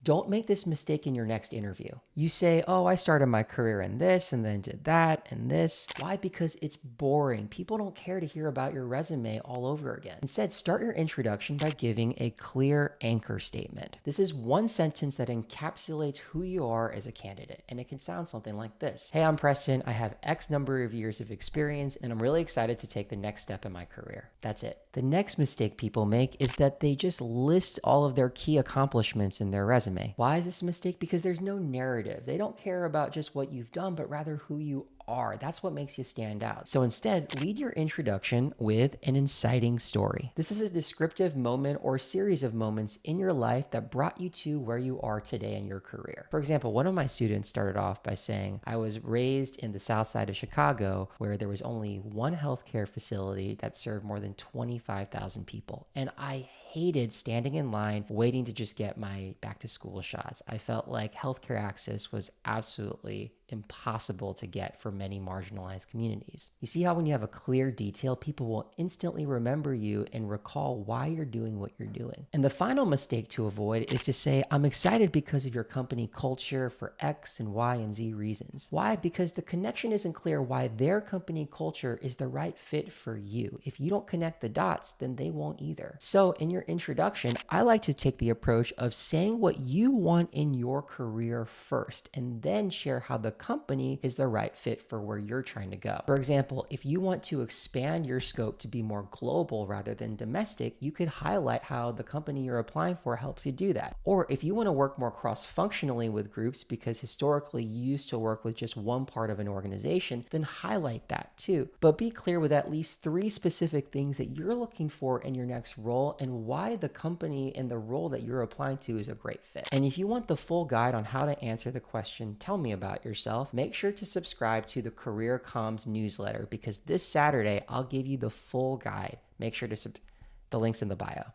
Don't make this mistake in your next interview. You say, oh, I started my career in this and then did that and this. Why? Because it's boring. People don't care to hear about your resume all over again. Instead, start your introduction by giving a clear anchor statement. This is one sentence that encapsulates who you are as a candidate, and it can sound something like this. Hey, I'm Preston. I have X number of years of experience, and I'm really excited to take the next step in my career. That's it. The next mistake people make is that they just list all of their key accomplishments in their resume. Why is this a mistake? Because there's no narrative. They don't care about just what you've done, but rather who you are. That's what makes you stand out. So instead, lead your introduction with an inciting story. This is a descriptive moment or series of moments in your life that brought you to where you are today in your career. For example, one of my students started off by saying, I was raised in the south side of Chicago where there was only one healthcare facility that served more than 25,000 people. And I hated standing in line waiting to just get my back to school shots. I felt like healthcare access was absolutely impossible to get for many marginalized communities. You see how when you have a clear detail, people will instantly remember you and recall why you're doing what you're doing. And the final mistake to avoid is to say, I'm excited because of your company culture for X and Y and Z reasons. Why? Because the connection isn't clear why their company culture is the right fit for you. If you don't connect the dots, then they won't either. So in your introduction, I like to take the approach of saying what you want in your career first, and then share how the company is the right fit for where you're trying to go. For example, if you want to expand your scope to be more global rather than domestic, you could highlight how the company you're applying for helps you do that. Or if you want to work more cross-functionally with groups because historically you used to work with just one part of an organization, then highlight that too. But be clear with at least 3 specific things that you're looking for in your next role and why the company and the role that you're applying to is a great fit. And if you want the full guide on how to answer the question, tell me about yourself, make sure to subscribe to the Career Comms newsletter because this Saturday I'll give you the full guide. Make sure to the link's in the bio.